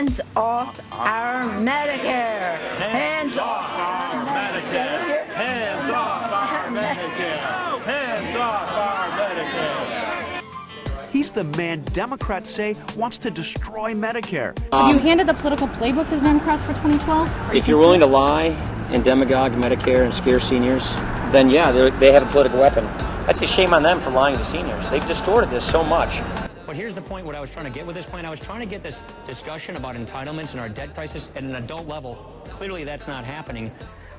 Hands off our Medicare! Hands off our Medicare! Hands off our Medicare! Hands off our Medicare! He's the man Democrats say wants to destroy Medicare. Have you handed the political playbook to the Democrats for 2012? If you're willing to lie and demagogue Medicare and scare seniors, then yeah, they have a political weapon. I'd say shame on them for lying to seniors. They've distorted this so much. But here's the point, what I was trying to get with this point. I was trying to get this discussion about entitlements and our debt crisis at an adult level. Clearly that's not happening.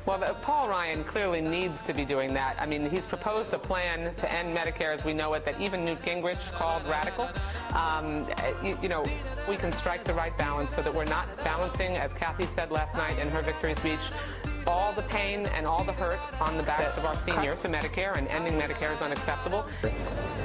Well, Paul Ryan clearly needs to be doing that. I mean, he's proposed a plan to end Medicare as we know it that even Newt Gingrich called radical. You know, we can strike the right balance so that we're not balancing, as Kathy said last night in her victory speech, all the pain and all the hurt on the backs of our seniors to Medicare, and ending Medicare is unacceptable.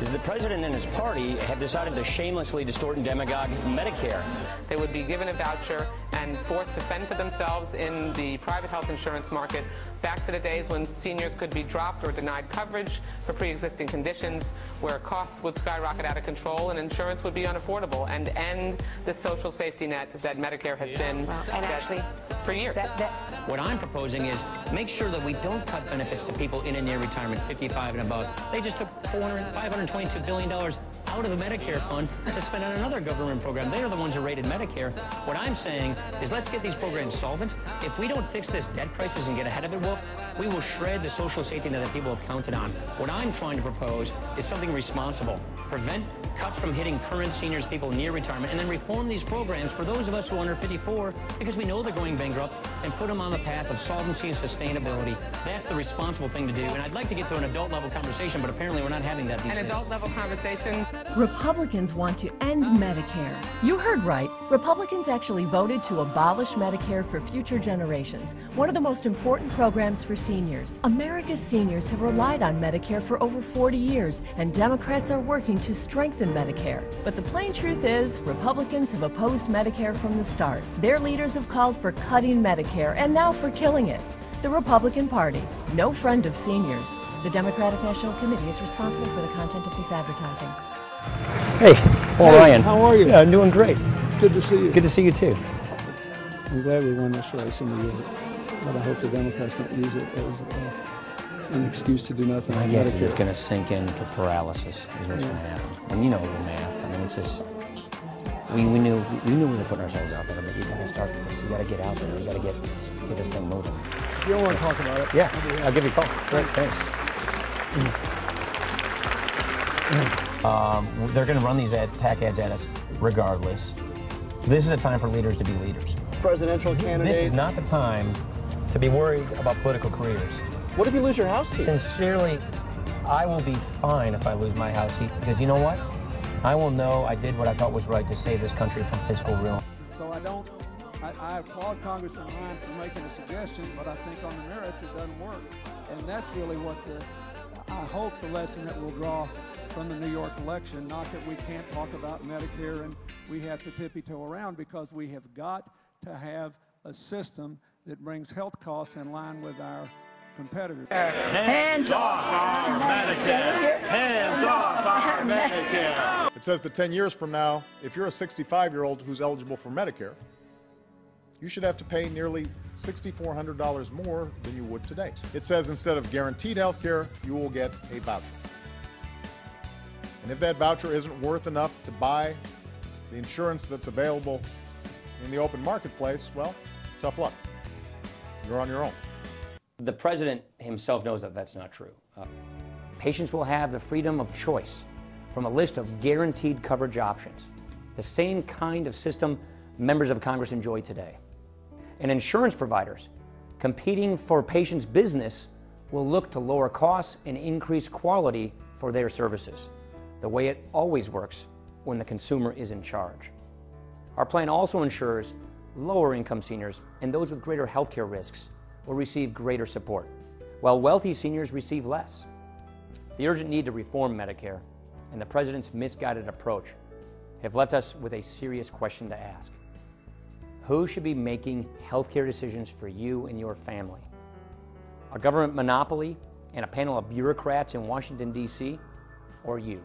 Is the president and his party have decided to shamelessly distort and demagogue Medicare. They would be given a voucher and forced to fend for themselves in the private health insurance market, back to the days when seniors could be dropped or denied coverage for pre-existing conditions, where costs would skyrocket out of control and insurance would be unaffordable, and end the social safety net that Medicare has been for years. What I'm proposing is make sure that we don't cut benefits to people in and near retirement, 55 and above. They just took $522 billion out of the Medicare fund to spend on another government program. They are the ones who rated Medicare. What I'm saying is let's get these programs solvent. If we don't fix this debt crisis and get ahead of it, Wolf, we will shred the social safety net that people have counted on. What I'm trying to propose is something responsible. Prevent cuts from hitting current seniors, people near retirement, and then reform these programs for those of us who are under 54 because we know they're going bankrupt, and put them on the path of solvency and sustainability. That's the responsible thing to do. And I'd like to get to an adult level conversation, but apparently we're not having that these days. An adult level conversation. Republicans want to end Medicare. You heard right. Republicans actually voted to abolish Medicare for future generations, one of the most important programs for seniors. America's seniors have relied on Medicare for over 40 years, and Democrats are working to strengthen Medicare. But the plain truth is, Republicans have opposed Medicare from the start. Their leaders have called for cutting Medicare and now for killing it. The Republican Party, no friend of seniors. The Democratic National Committee is responsible for the content of this advertising. Hey, Paul Ryan. How are you? Yeah, I'm doing great. It's good to see you. Good to see you too. I'm glad we won this race in New York, but I hope the Democrats don't use it as an excuse to do nothing. My guess is it's going to sink into paralysis is what's going to happen. And you know the math. I mean, it's just we knew we were putting ourselves out there, but you got to start this. You got to get out there. You got to get this thing moving. You don't want to talk about it? Yeah, I'll give you a call. Great, thanks. They're going to run these attack ads at us regardless. This is a time for leaders to be leaders. Presidential candidate. This is not the time to be worried about political careers. What if you lose your house seat? Sincerely, I will be fine if I lose my house seat, because you know what? I will know I did what I thought was right to save this country from fiscal ruin. So I applaud Congressman Ryan for making a suggestion, but I think on the merits it doesn't work. And that's really what I hope the lesson that we'll draw from the New York election, not that we can't talk about Medicare and we have to tippy-toe around, because we have got to have a system that brings health costs in line with our competitors. Hands off our Medicare! Hands off our Medicare! It says that 10 years from now, if you're a 65-year-old who's eligible for Medicare, you should have to pay nearly $6,400 more than you would today. It says instead of guaranteed health care, you will get a voucher. And if that voucher isn't worth enough to buy the insurance that's available in the open marketplace, well, tough luck. You're on your own. The president himself knows that that's not true. Patients will have the freedom of choice from a list of guaranteed coverage options, the same kind of system members of Congress enjoy today. And insurance providers competing for patients' business will look to lower costs and increase quality for their services, the way it always works when the consumer is in charge. Our plan also ensures lower income seniors and those with greater healthcare risks will receive greater support, while wealthy seniors receive less. The urgent need to reform Medicare and the president's misguided approach have left us with a serious question to ask. Who should be making healthcare decisions for you and your family? A government monopoly and a panel of bureaucrats in Washington, D.C., or you?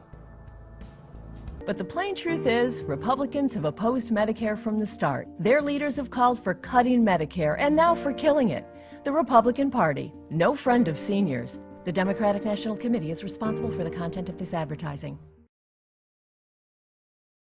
But the plain truth is, Republicans have opposed Medicare from the start. Their leaders have called for cutting Medicare and now for killing it. The Republican Party, no friend of seniors. The Democratic National Committee is responsible for the content of this advertising.